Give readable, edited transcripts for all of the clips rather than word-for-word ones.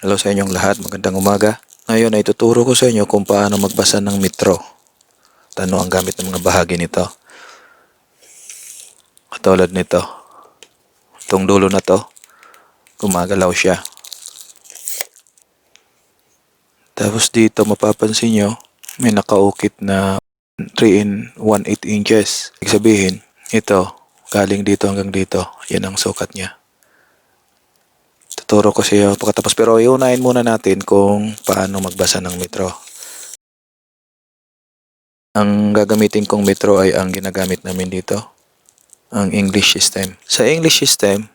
Hello sa inyong lahat, magandang umaga. Ngayon ay tuturo ko sa inyo kung paano magbasa ng metro. Ano ang gamit ng mga bahagi nito. Katulad nito. Itong dulo na to, gumagalaw siya. Tapos dito mapapansin nyo, may nakaukit na 3 in 1/8 inches. Ibig sabihin, ito, galing dito hanggang dito. Yan ang sukat niya. Tuturo ko sa iyo pagkatapos, pero iunahin muna natin kung paano magbasa ng metro. Ang gagamitin kong metro ay ang ginagamit namin dito, ang English system. Sa English system,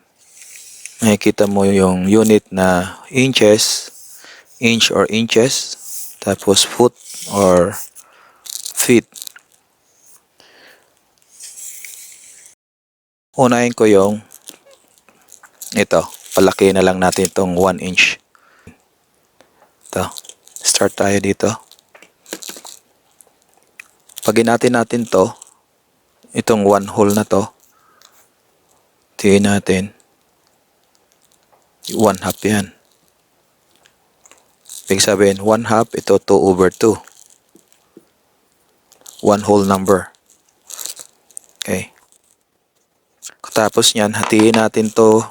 makikita mo yung unit na inches, inch or inches, tapos foot or feet. Unahin ko yung ito, palaki na lang natin itong 1 inch. Ito, start tayo dito. Pag natin to, itong 1 hole na to, tingin natin, 1/2 yan. Ibig sabihin, 1/2, ito 2/2. 1 whole number. Okay. Tapos niyan, hatiin natin to,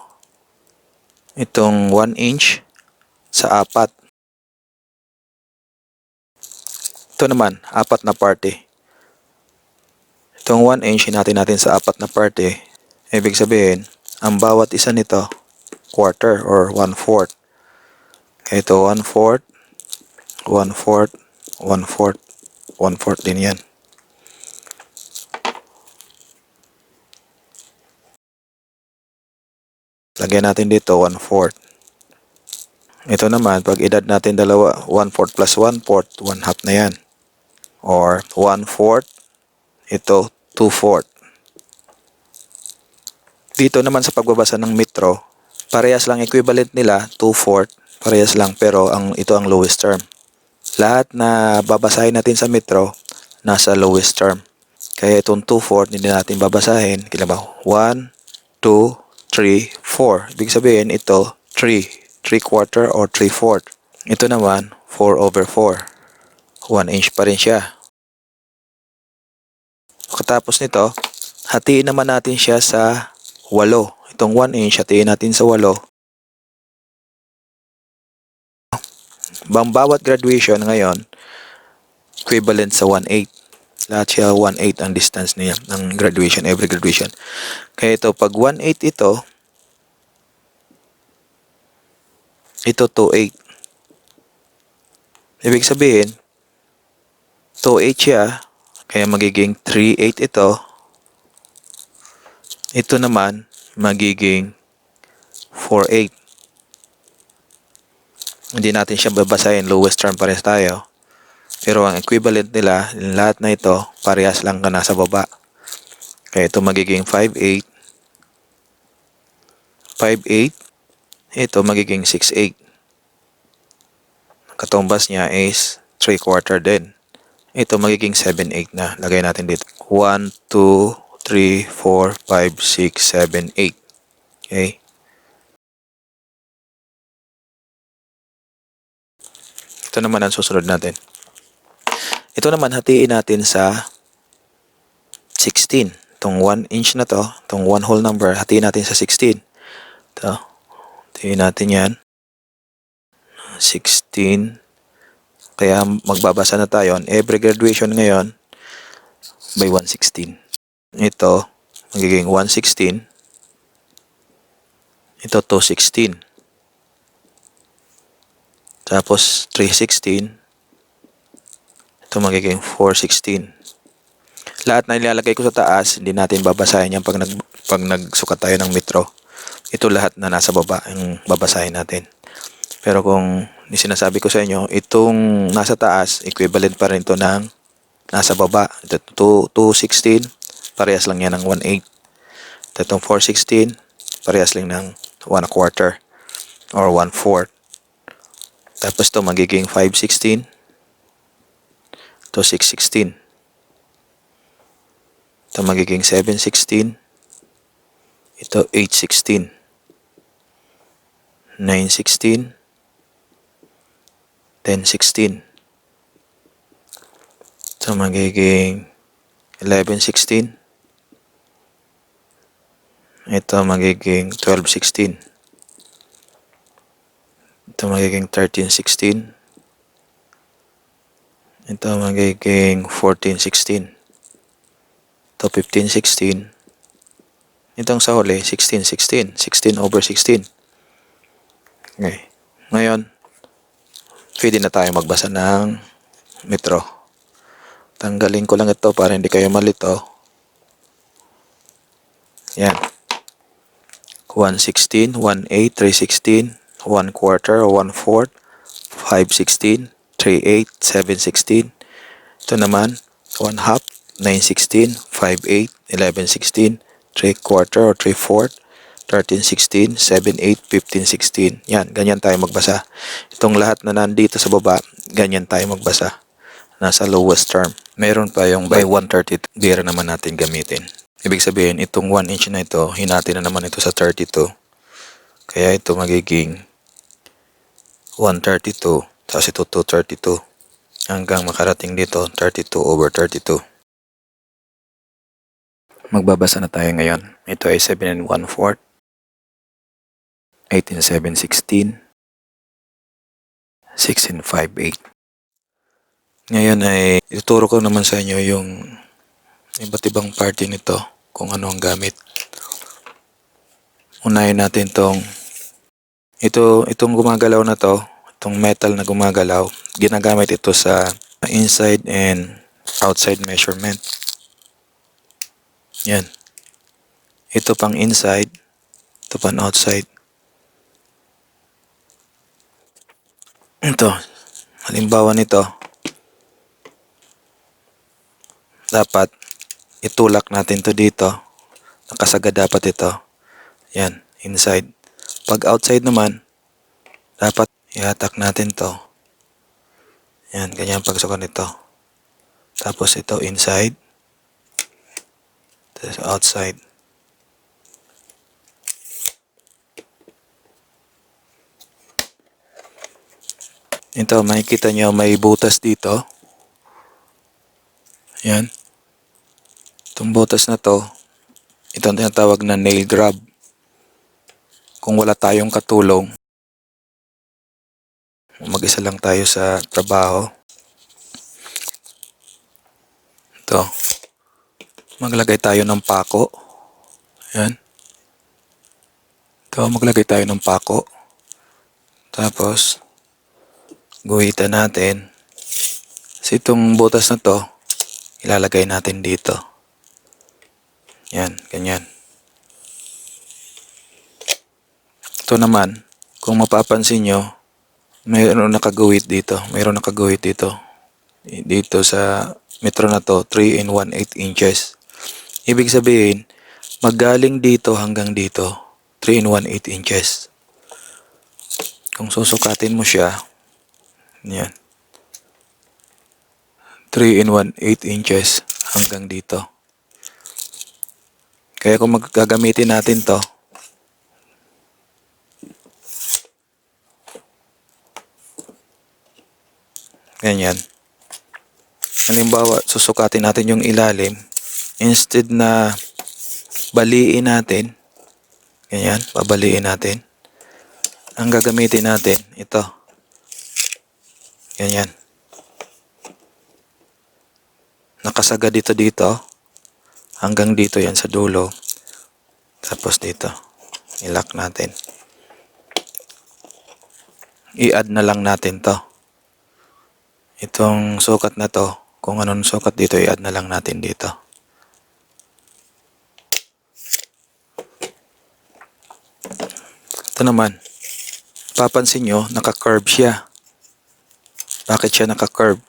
itong 1 inch sa 4. Ito naman, 4 na parte. Itong 1 inch, hinatiin natin sa 4 na parte. Ibig sabihin, ang bawat isa nito, quarter or 1/4. Kaya ito, 1/4, 1/4, 1/4, 1/4 din yan. Lagyan natin dito 1/4. Ito naman, pag edad natin dalawa, 1/4 plus 1/4, 1/2 na yan. Or 1/4, ito 2/4. Dito naman sa pagbabasa ng metro, parehas lang, equivalent nila, 2/4, parehas lang, pero ito ang lowest term. Lahat na babasahin natin sa metro, nasa lowest term. Kaya itong 2/4, hindi natin babasahin. Kailan ba? 1, 2, 3, 4. Ibig sabihin, ito, 3/4 or 3/4. Ito naman, 4/4. 1 inch pa rin siya. Pagkatapos nito, hatiin naman natin siya sa 8. Itong 1 inch, hatiin natin sa 8. Bawat graduation ngayon, equivalent sa 1/8. Lahat siya 1/8 ang distance niya ng graduation, every graduation. Kaya ito, pag 1/8 ito 2/8. Ibig sabihin, 2/8 siya, kaya magiging 3/8 ito. Ito naman, magiging 4/8. Hindi natin siya babasahin, lowest term pares tayo. Pero ang equivalent nila, lahat na ito, parehas lang ka nasa baba. Kaya ito magiging 5/8. 5/8. Ito magiging 6/8. Katumbas niya is 3/4 din. Ito magiging 7/8 na. Lagay natin dito. 1, 2, 3, 4, 5, 6, 7, 8. Okay? Ito naman ang susunod natin. Ito naman, hatiin natin sa 16. Itong 1 inch na to, itong 1 whole number, hatiin natin sa 16. Ito. Hatiin natin yan. 16. Kaya magbabasa na tayo. Every graduation ngayon, by 1/16. Ito, magiging 1/16. Ito, 2/16. Tapos, 3/16. Ito magiging 4/16. Lahat na ilalagay ko sa taas, hindi natin babasahin yan pag nagsukat tayo ng metro. Ito lahat na nasa baba, yung babasahin natin. Pero kung sinasabi ko sa inyo, itong nasa taas, equivalent pa rin ito ng nasa baba. Ito, 2/16, parehas lang yan ng 1/8. Itong 4/16, parehas lang ng 1/4 or 1/4. Tapos ito magiging 5/16. Ito 6/16. Ito magiging 7/16. Ito 8/16. 9/16. 1016. Ito magiging 1116. Ito magiging 1216. Ito magiging 1316. Ito magiging 1416. Ito 1516. Itong sa huli, 1616. 16/16. Okay. Ngayon, pwede na tayo magbasa ng metro. Tanggalin ko lang ito para hindi kayo malito. Yan. 116, 18, 316, 1/4 or 1/4, 516, 3/8, 716. Ito naman, 1/2, 916, 5/8, 1116, 3/4 or 3/4, 1316, 7/8, 1516. Yan, ganyan tayo magbasa. Itong lahat na nandito sa baba, ganyan tayo magbasa. Nasa lowest term. Meron pa yung by 1/32. Bira naman natin gamitin. Ibig sabihin, itong 1 inch na ito, hinati na naman ito sa 32. Kaya ito magiging 132, tapos ito 232. Hanggang makarating dito, 32/32. Magbabasa na tayo ngayon. Ito ay 7 1/4, 8 7/16, 6 5/8. Ngayon ay ituturo ko naman sa inyo yung iba't ibang parte nito, kung ano ang gamit. Unahin natin itong gumagalaw na to, itong metal na gumagalaw, ginagamit ito sa inside and outside measurement. Yan. Ito pang inside, ito pang outside. Ito, halimbawa nito, dapat itulak natin to dito. Nakasagad dapat ito. Yan, inside. Pag outside naman, dapat ihatak natin to. Yan, ganyan pagsukan nito. Tapos ito inside. Tapos outside. Ito, makikita nyo may butas dito. Yan. Itong butas na to, ito ang tinatawag na nail grab. Kung wala tayong katulong, mag-isa lang tayo sa trabaho. Ito. Maglagay tayo ng pako. Yan. Ito, maglagay tayo ng pako. Tapos, guhitan natin. Kasi itong butas na to, ilalagay natin dito. Yan, ganyan. Ito naman, kung mapapansin nyo, mayroon nakaguhit dito. Mayroon nakaguhit dito. Dito sa metro na to, 3 1/8 inches. Ibig sabihin, magaling dito hanggang dito, 3 1/8 inches. Kung susukatin mo siya, yan. 3 1/8 inches hanggang dito. Kaya kung magagamitin natin to, ganyan. Halimbawa, susukatin natin yung ilalim. Instead na baliin natin, ganyan, babaliin natin. Ang gagamitin natin, ito. Ganyan. Nakasaga dito, hanggang dito yan sa dulo. Tapos dito, i-lock natin. I-add na lang natin to. Itong sukat na to, kung anong sukat dito, i-add na lang natin dito. Ito naman, papansin nyo, naka-curve siya. Bakit siya naka-curve?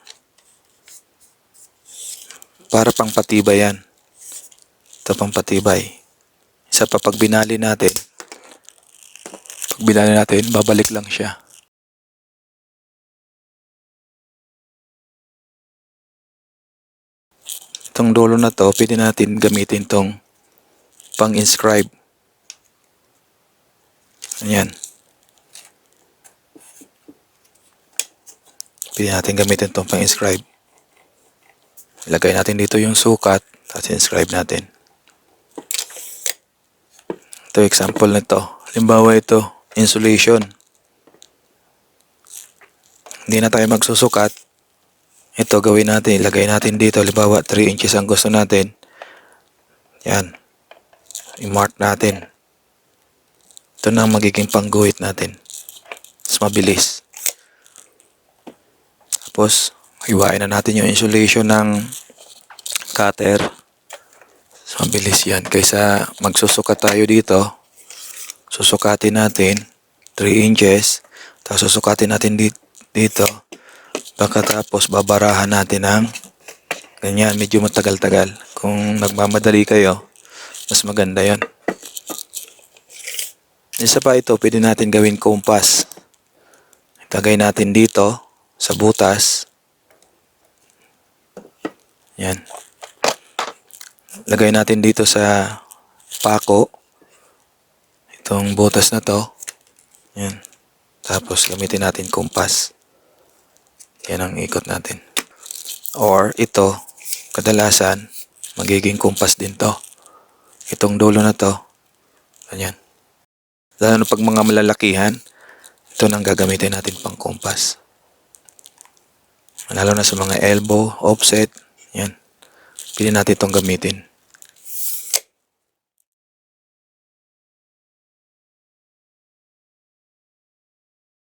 Para pang patibay yan. Ito pang patibay. Isa pa, pag binali natin, babalik lang siya. Itong dulo na to, pwede natin gamitin tong pang-inscribe. Ayan. Pwede natin gamitin itong pang-inscribe. Ilagay natin dito yung sukat, tapos inscribe natin. Ito, example nito. Halimbawa ito, insulation. Hindi na tayo magsusukat. Ito, gawin natin. Ilagay natin dito. Halimbawa, 3 inches ang gusto natin. Yan. I-mark natin. Ito na ang magiging pangguhit natin. Mas mabilis. Tapos, hiwain na natin yung insulation ng cutter. Mas mabilis yan. Kaysa magsusukat tayo dito, susukatin natin 3 inches. Tapos susukatin natin dito. Pagkatapos, babarahan natin ng ganyan. Medyo matagal-tagal. Kung nagmamadali kayo, mas maganda yon. Isa pa ito, pwede natin gawin compass. Itagay natin dito sa butas. Yan. Lagay natin dito sa pako. Itong butas na to. Yan. Tapos gamitin natin compass. Yan ang ikot natin. Or ito, kadalasan, magiging compass din to. Itong dulo na to. Ganyan. Lalo pag mga malalakihan, ito nang gagamitin natin pang compass. Lalo na sa mga elbow, offset, yan. Pili natin itong gamitin.